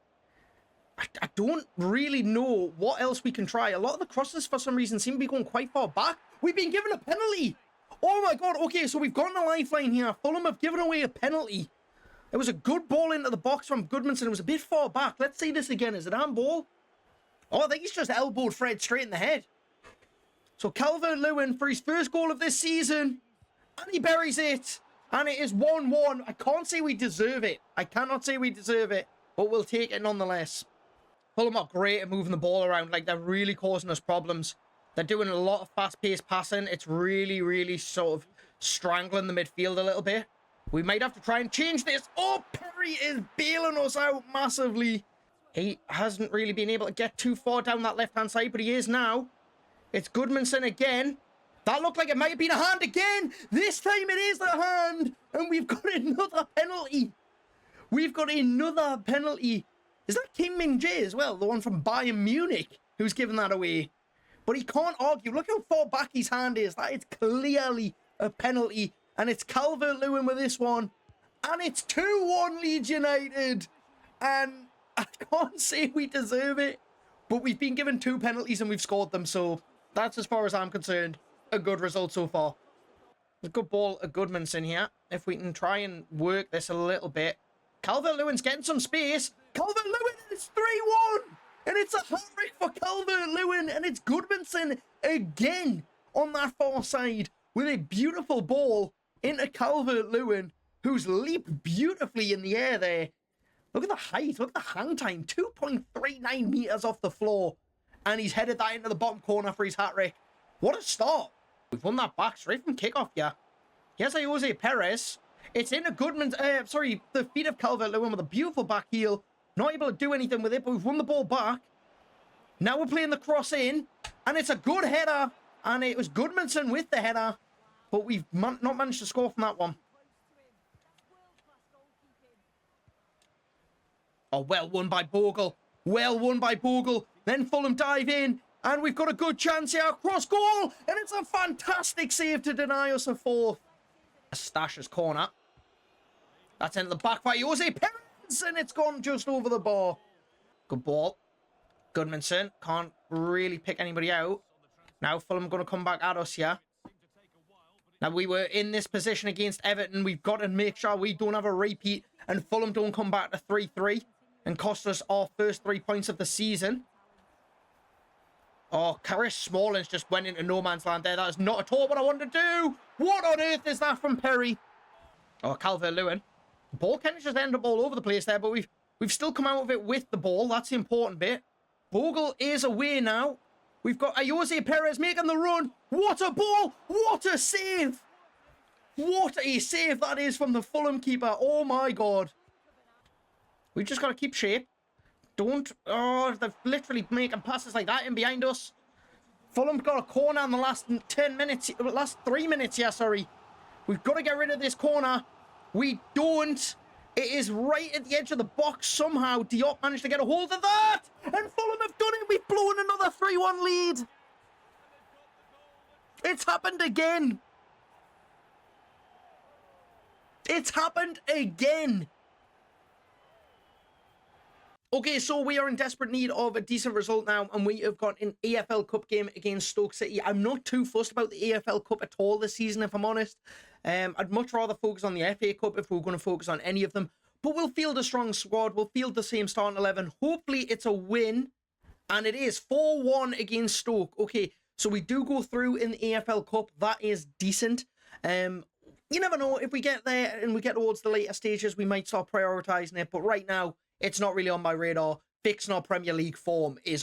Speaker 1: I don't really know what else we can try. A lot of the crosses, for some reason, seem to be going quite far back. We've been given a penalty. Oh, my God. Okay, so we've gotten a lifeline here. Fulham have given away a penalty. It was a good ball into the box from Goodmanson. It was a bit far back. Let's see this again. Is it handball? Oh, I think he's just elbowed Fred straight in the head. So Calvert-Lewin for his first goal of this season. And he buries it. And it is 1-1. I can't say we deserve it. I cannot say we deserve it. But we'll take it nonetheless. Fulham are great at moving the ball around. Like, they're really causing us problems. They're doing a lot of fast-paced passing. It's really, really sort of strangling the midfield a little bit. We might have to try and change this. Oh, Perry is bailing us out massively. He hasn't really been able to get too far down that left-hand side, but he is now. It's Goodmanson again. That looked like it might have been a hand again. This time it is a hand. And we've got another penalty. We've got another penalty. Is that Kim Min-jae as well? The one from Bayern Munich who's given that away. But he can't argue. Look how far back his hand is. That is clearly a penalty. And it's Calvert-Lewin with this one. And it's 2-1 Leeds United. And I can't say we deserve it. But we've been given 2 penalties and we've scored them. So that's, as far as I'm concerned, a good result so far. A good ball, a Goodmanson here. If we can try and work this a little bit. Calvert-Lewin's getting some space. Calvert-Lewin, it's 3-1. And it's a hat-trick for Calvert-Lewin. And it's Goodmanson again on that far side with a beautiful ball into Calvert-Lewin, who's leaped beautifully in the air there. Look at the height. Look at the hang time. 2.39 meters off the floor. And he's headed that into the bottom corner for his hat-trick. What a start. We've won that back straight from kickoff, yeah. Here's Jose Perez. It's in a the feet of Calvert-Lewin with a beautiful back heel. Not able to do anything with it, but we've won the ball back. Now we're playing the cross in. And it's a good header. And it was Goodmanson with the header. But we've not managed to score from that one. Oh, well won by Bogle. Well won by Bogle. Then Fulham dive in. And we've got a good chance here. Cross goal. And it's a fantastic save to deny us a fourth. Stash's corner. That's into the back by Jose Perez. And it's gone just over the bar. Good ball. Goodmanson can't really pick anybody out. Now Fulham going to come back at us here. Now, we were in this position against Everton. We've got to make sure we don't have a repeat and Fulham don't come back to 3-3 and cost us our first 3 points of the season. Oh, Chris Smallings just went into no man's land there. That is not at all what I wanted to do. What on earth is that from Perry? Oh, Calvert-Lewin. The ball kind of just ended up all over the place there, but we've still come out of it with the ball. That's the important bit. Bogle is away now. We've got Jose Perez making the run. What a ball. What a save. What a save that is from the Fulham keeper. Oh, my God. We've just got to keep shape. Don't... Oh, they're literally making passes like that in behind us. Fulham's got a corner in the last 10 minutes. Last 3 minutes here, sorry. We've got to get rid of this corner. We don't. It is right at the edge of the box. Somehow, Diop managed to get a hold of that. And Fulham have done it. We've blown another 3-1 lead. It's happened again. It's happened again. Okay, so we are in desperate need of a decent result now, and we have got an EFL Cup game against Stoke City. I'm not too fussed about the EFL Cup at all this season, if I'm honest. I'd much rather focus on the FA Cup if we're going to focus on any of them. But we'll field a strong squad. We'll field the same starting 11. Hopefully, it's a win, and it is 4-1 against Stoke. Okay, so we do go through in the EFL Cup. That is decent. You never know. If we get there and we get towards the later stages, we might start prioritising it. But right now, it's not really on my radar. Fixing our Premier League form is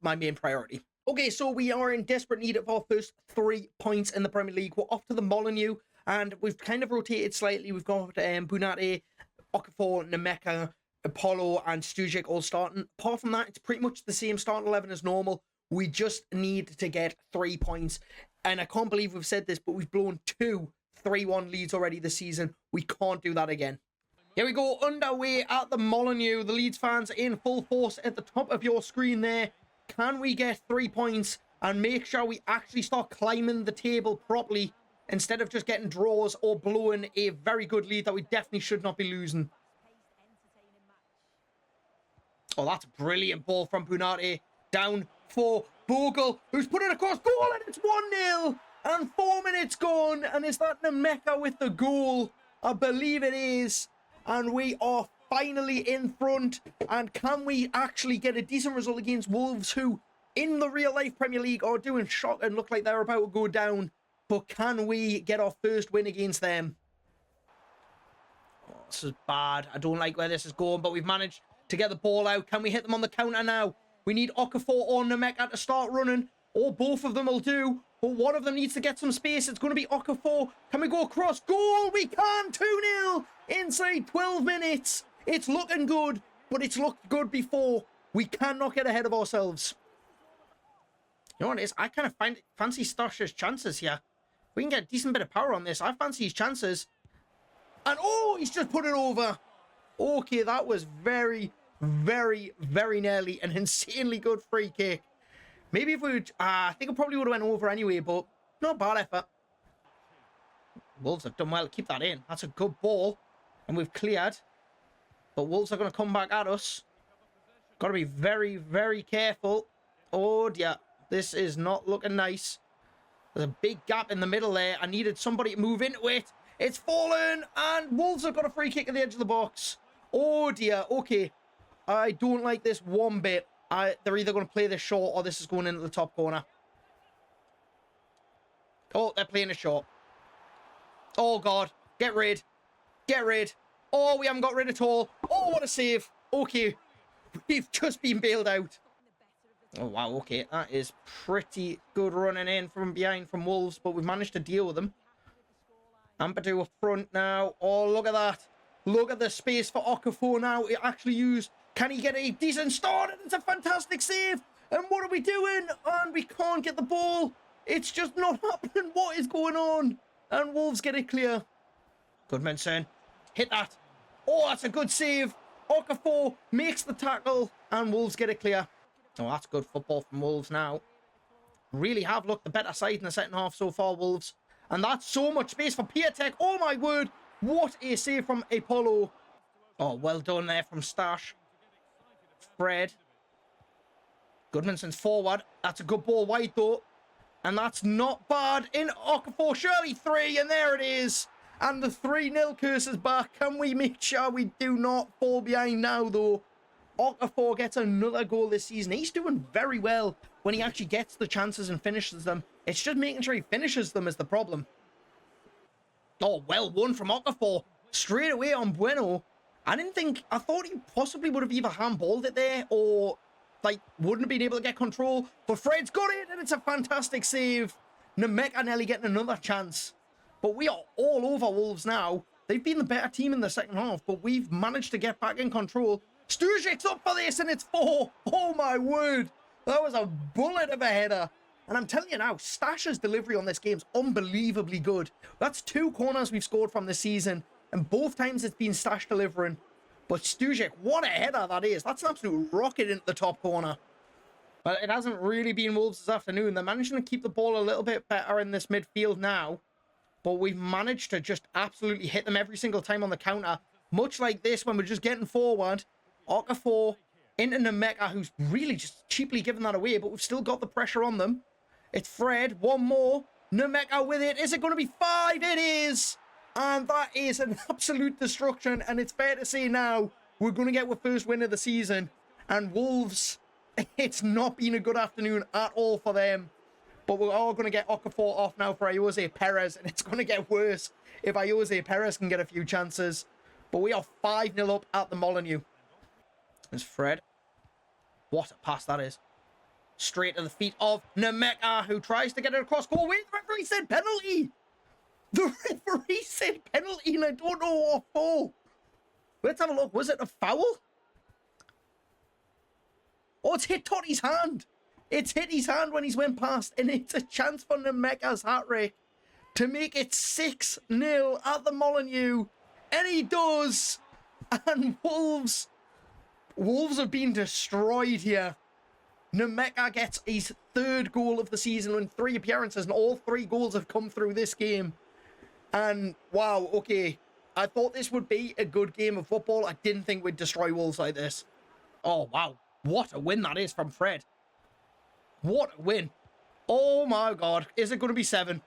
Speaker 1: my main priority. Okay, so we are in desperate need of our first 3 points in the Premier League. We're off to the Molineux, and we've kind of rotated slightly. We've got Bunate, Okafor, Nemeka, Apollo, and Stujic all starting. Apart from that, it's pretty much the same starting 11 as normal. We just need to get 3 points. And I can't believe we've said this, but we've blown 2 3-1 leads already this season. We can't do that again. Here we go, underway at the Molineux. The Leeds fans in full force at the top of your screen there. Can we get 3 points and make sure we actually start climbing the table properly instead of just getting draws or blowing a very good lead that we definitely should not be losing? Oh, that's a brilliant ball from Bunate. Down for Bogle, who's put it across goal, and it's 1-0. And 4 minutes gone. And is that Nemeka with the goal? I believe it is. And we are finally in front. And can we actually get a decent result against Wolves, who in the real-life Premier League are doing shock and look like they're about to go down? But can we get our first win against them? Oh, this is bad. I don't like where this is going, but we've managed to get the ball out. Can we hit them on the counter now? We need Okafor or Nemeka to start running, or both of them will do. But one of them needs to get some space. It's going to be Okafor. Can we go across? Goal! We can! 2-0 inside 12 minutes. It's looking good, but it's looked good before. We cannot get ahead of ourselves. You know what it is? I kind of fancy Stosh's chances here. We can get a decent bit of power on this. I fancy his chances. And oh, he's just put it over. Okay, that was very, very, very nearly an insanely good free kick. Maybe if we would, I think it probably would have went over anyway, but not bad effort. Wolves have done well to keep that in. That's a good ball, and we've cleared. But Wolves are going to come back at us. Got to be very, very careful. Oh dear, this is not looking nice. There's a big gap in the middle there. I needed somebody to move into it. It's fallen, and Wolves have got a free kick at the edge of the box. Oh dear, okay. I don't like this one bit. They're either going to play this short or this is going into the top corner. Oh, they're playing it short. Oh, God. Get rid. Get rid. Oh, we haven't got rid at all. Oh, what a save. Okay. We've just been bailed out. Oh, wow. Okay. That is pretty good running in from behind from Wolves, but we've managed to deal with them. Ampadu up front now. Oh, look at that. Look at the space for Okafor now. It actually used... Can he get a decent start? And it's a fantastic save. And what are we doing? And we can't get the ball. It's just not happening. What is going on? And Wolves get it clear. Goodmanson. Hit that. Oh, that's a good save. Okafor makes the tackle. And Wolves get it clear. Oh, that's good football from Wolves now. Really have looked the better side in the second half so far, Wolves. And that's so much space for Piatek. Oh, my word. What a save from Apollo. Oh, well done there from Stash. Fred. Goodmanson's forward. That's a good ball wide though. And that's not bad in Okafor. Surely 3, and there it is. And the 3-0 curse is back. Can we make sure we do not fall behind now though? Okafor gets another goal this season. He's doing very well when he actually gets the chances and finishes them. It's just making sure he finishes them is the problem. Oh, well won from Okafor. Straight away on Bueno. I thought he possibly would have either handballed it there or like, wouldn't have been able to get control. But Fred's got it, and it's a fantastic save. Nemeka nearly getting another chance. But we are all over Wolves now. They've been the better team in the second half, but we've managed to get back in control. Sturic's up for this, and it's 4. Oh, my word. That was a bullet of a header. And I'm telling you now, Stash's delivery on this game is unbelievably good. That's 2 corners we've scored from this season, and both times it's been Stash delivering. But Sturic, what a header that is. That's an absolute rocket into the top corner. But it hasn't really been Wolves this afternoon. They're managing to keep the ball a little bit better in this midfield now. But we've managed to just absolutely hit them every single time on the counter. Much like this, when we're just getting forward. Okafor into Nemeka, who's really just cheaply given that away. But we've still got the pressure on them. It's Fred. One more. Nemeka with it. Is it going to be 5? It is. And that is an absolute destruction. And it's fair to say now, we're going to get our first win of the season. And Wolves, it's not been a good afternoon at all for them. But we're all going to get Okafor off now for Jose Perez. And it's going to get worse if Jose Perez can get a few chances. But we are 5-0 up at the Molineux. There's Fred. What a pass that is. Straight to the feet of Nemeka, who tries to get it across goal. Wait, the referee said penalty. The referee said penalty, and I don't know what for. Let's have a look. Was it a foul? Oh, it's hit Totti's hand. It's hit his hand when he's went past, and it's a chance for Nemeka's hat-trick to make it 6-0 at the Molineux. And he does. And Wolves have been destroyed here. Nemeka gets his 3rd goal of the season in 3 appearances, and all 3 goals have come through this game. And, wow, okay. I thought this would be a good game of football. I didn't think we'd destroy Wolves like this. Oh, wow. What a win that is from Fred. What a win. Oh, my God. Is it going to be 7?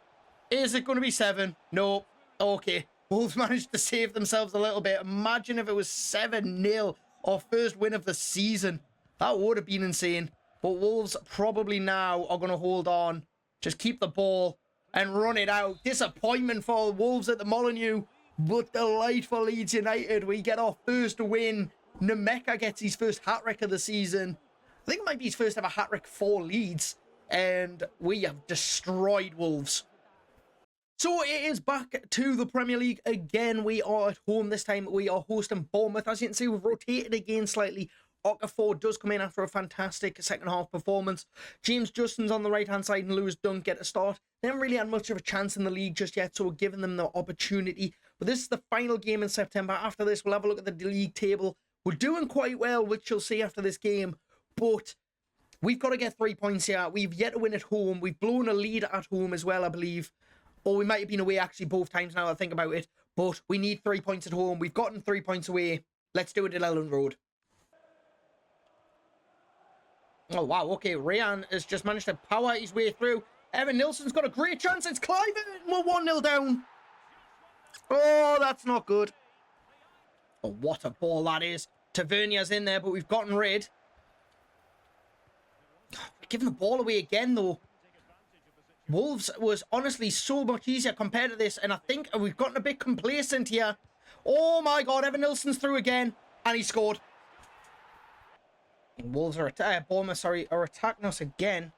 Speaker 1: Is it going to be 7? No. Okay. Wolves managed to save themselves a little bit. Imagine if it was 7-0, our first win of the season. That would have been insane. But Wolves probably now are going to hold on. Just keep the ball and run it out. Disappointment for Wolves at the Molineux. But delightful Leeds United. We get our first win. Nemeka gets his first hat-trick of the season. I think it might be his first ever hat-trick for Leeds. And we have destroyed Wolves. So it is back to the Premier League again. We are at home this time. We are hosting Bournemouth. As you can see, we've rotated again slightly. Okafor does come in after a fantastic second half performance. James Justin's on the right hand side and Lewis Dunk get a start. They haven't really had much of a chance in the league just yet, so we're giving them the opportunity. But this is the final game in September. After this, we'll have a look at the league table. We're doing quite well, which you'll see after this game. But we've got to get 3 points here. We've yet to win at home. We've blown a lead at home as well, I believe. Or we might have been away actually both times now I think about it. But we need 3 points at home. We've gotten 3 points away. Let's do it at Elland Road. Oh, wow. Okay, Rayan has just managed to power his way through. Evan Nilsson's got a great chance. It's Clive. We're 1-0 down. Oh, that's not good. Oh, what a ball that is. Tavernier's in there, but we've gotten rid. We're giving the ball away again, though. Wolves was honestly so much easier compared to this, and I think we've gotten a bit complacent here. Oh, my God. Evan Nilsson's through again, and he scored. Wolves are Bournemouth, are attacking us again.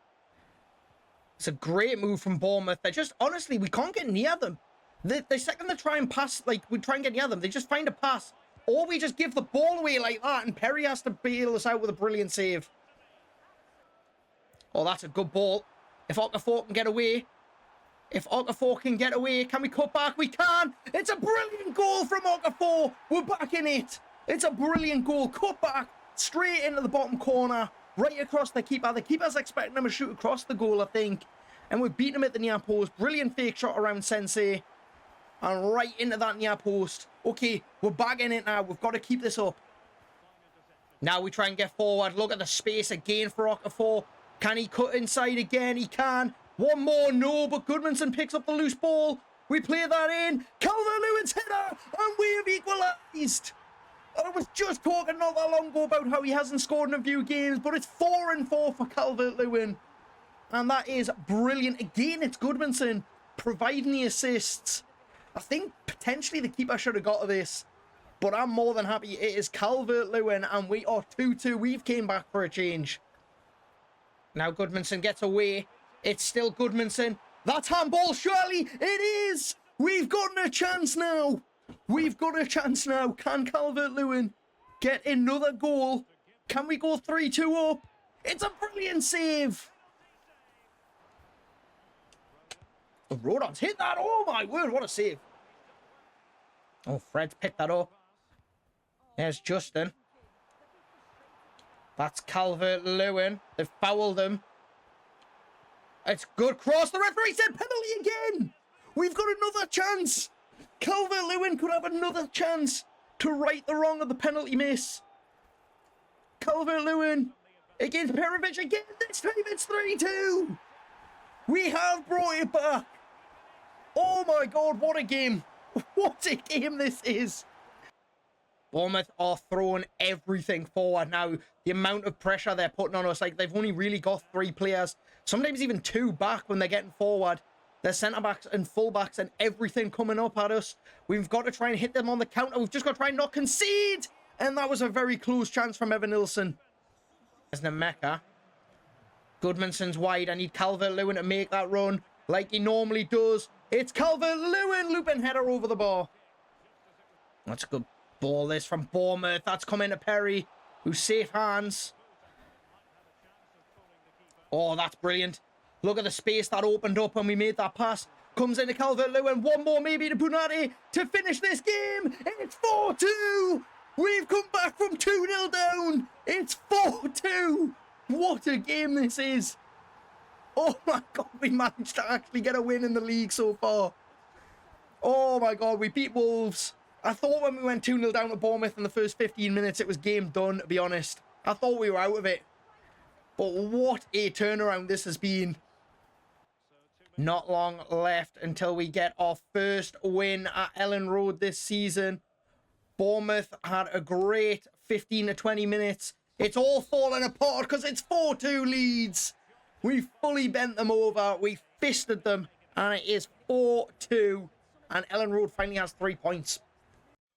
Speaker 1: It's a great move from Bournemouth. They just, honestly, we can't get near them. The second they try and pass, like, we try and get near them, they just find a pass. Or we just give the ball away like that, and Perry has to bail us out with a brilliant save. Oh, that's a good ball. If Okafor can get away. If Okafor can get away, can we cut back? We can! It's a brilliant goal from Okafor! We're back in it! It's a brilliant goal. Cut back. Straight into the bottom corner, right across the keeper. The keeper's expecting him to shoot across the goal, I think. And we've beaten him at the near post. Brilliant fake shot around Sensei. And right into that near post. Okay, we're back in it now. We've got to keep this up. Now we try and get forward. Look at the space again for Okafor. Can he cut inside again? He can. One more, no, but Goodmanson picks up the loose ball. We play that in. Calvert-Lewin's header, and we have equalised. I was just talking not that long ago about how he hasn't scored in a few games, but it's 4-4 for Calvert-Lewin. And that is brilliant. Again, it's Goodmanson providing the assists. I think potentially the keeper should have got to this. but I'm more than happy it is Calvert-Lewin, and we are 2-2. We've came back for a change. Now Goodmanson gets away. It's still Goodmanson. That's handball, surely. It is. We've gotten a chance now. We've got a chance now. Can Calvert-Lewin get another goal? Can we go 3-2 up? It's a brilliant save. Oh, Rodon's hit that. Oh, my word. What a save. Oh, Fred's picked that up. There's Justin. That's Calvert-Lewin. They've fouled him. It's good cross. The referee said penalty again. We've got another chance. Calvert-Lewin could have another chance to right the wrong of the penalty miss. Calvert-Lewin against Perovic again. This time it's 3-2. We have brought it back. Oh my God, what a game. What a game this is. Bournemouth are throwing everything forward now. The amount of pressure they're putting on us, like they've only really got 3 players, sometimes even 2 back when they're getting forward. Their centre-backs and full-backs and everything coming up at us. We've got to try and hit them on the counter. We've just got to try and not concede. And that was a very close chance from Evan Nilsson. There's Nemeka. Goodmanson's wide. I need Calvert-Lewin to make that run like he normally does. It's Calvert-Lewin, looping header over the bar. That's a good ball, this from Bournemouth. That's coming to Perry, who's safe hands. Oh, that's brilliant. Look at the space that opened up when we made that pass. Comes into Calvert-Lewin. One more maybe to Punati to finish this game. It's 4-2. We've come back from 2-0 down. It's 4-2. What a game this is. Oh my God, we managed to actually get a win in the league so far. Oh my God, we beat Wolves. I thought when we went 2-0 down to Bournemouth in the first 15 minutes, it was game done, to be honest. I thought we were out of it. But what a turnaround this has been. Not long left until we get our first win at Ellen Road this season. Bournemouth had a great 15 to 20 minutes. It's all falling apart because it's 4-2 Leeds. We fully bent them over. We fisted them. And it is 4-2. And Ellen Road finally has 3 points.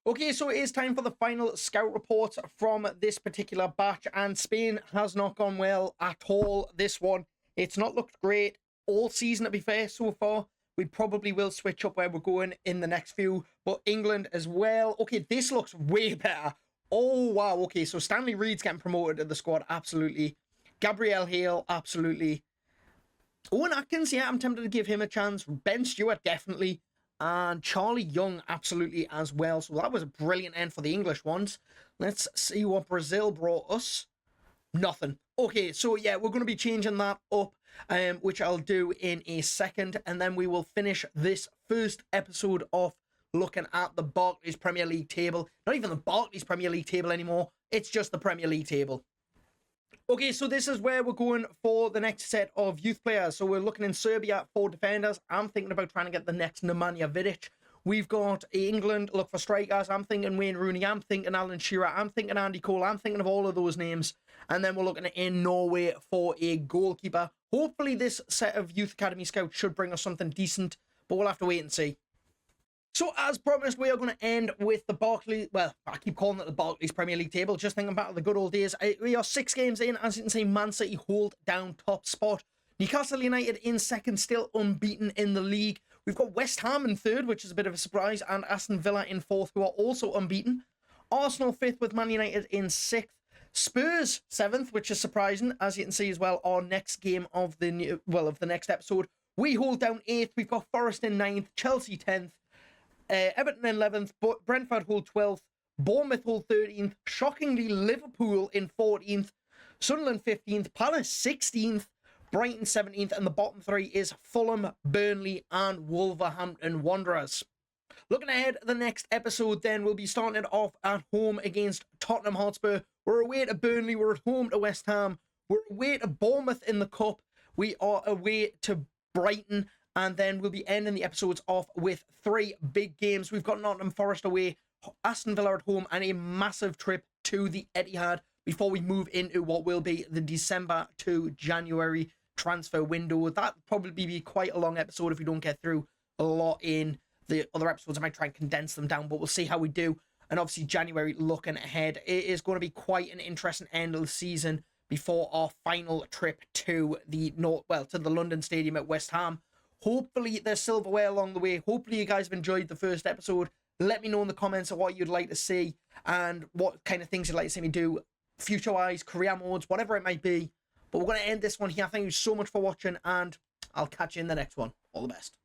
Speaker 1: Okay, so it is time for the final scout report from this particular batch. And Spain has not gone well at all, this one. It's not looked great all season, to be fair, so far. We probably will switch up where we're going in the next few. But England as well. Okay, this looks way better. Oh, wow. Okay, so Stanley Reed's getting promoted to the squad. Absolutely. Gabriel Hale, absolutely. Owen Atkins, yeah, I'm tempted to give him a chance. Ben Stewart, definitely. And Charlie Young, absolutely, as well. So that was a brilliant end for the English ones. Let's see what Brazil brought us. Nothing. Okay, so yeah, we're going to be changing that up, which I'll do in a second. And then we will finish this first episode off looking at the Barclays Premier League table. Not even the Barclays Premier League table anymore. It's just the Premier League table. Okay, so this is where we're going for the next set of youth players. So we're looking in Serbia for defenders. I'm thinking about trying to get the next Nemanja Vidic. We've got England, look for strikers. I'm thinking Wayne Rooney. I'm thinking Alan Shearer. I'm thinking Andy Cole. I'm thinking of all of those names. And then we're looking in Norway for a goalkeeper. Hopefully this set of youth academy scouts should bring us something decent, but we'll have to wait and see. So, as promised, we are going to end with the Barclays, well, I keep calling it the Barclays Premier League table, just thinking back to the good old days. We are 6 games in, as you can see, Man City hold down top spot. Newcastle United in second, still unbeaten in the league. We've got West Ham in third, which is a bit of a surprise, and Aston Villa in fourth, who are also unbeaten. Arsenal fifth with Man United in sixth. Spurs 7th, which is surprising, as you can see as well, our next game of the next episode. We hold down 8th. We've got Forest in 9th, Chelsea 10th. Everton in 11th, but Brentford hold 12th, Bournemouth hold 13th, shockingly Liverpool in 14th, Sunderland 15th, Palace 16th, Brighton 17th, and the bottom 3 is Fulham, Burnley, and Wolverhampton Wanderers. Looking ahead to the next episode, then we'll be starting it off at home against Tottenham Hotspur. We're away to Burnley, we're at home to West Ham, we're away to Bournemouth in the Cup, we are away to Brighton. And then we'll be ending the episodes off with 3 big games. We've got Nottingham Forest away, Aston Villa at home, and a massive trip to the Etihad before we move into what will be the December to January transfer window. That'll probably be quite a long episode if we don't get through a lot in the other episodes. I might try and condense them down, but we'll see how we do. and obviously January looking ahead. It is going to be quite an interesting end of the season before our final trip to the to the London Stadium at West Ham. Hopefully there's silverware along the way. Hopefully you guys have enjoyed the first episode. Let me know in the comments of what you'd like to see and what kind of things you'd like to see me do future-wise, career modes, whatever it might be. But we're going to end this one here. Thank you so much for watching, and I'll catch you in the next one. All the best.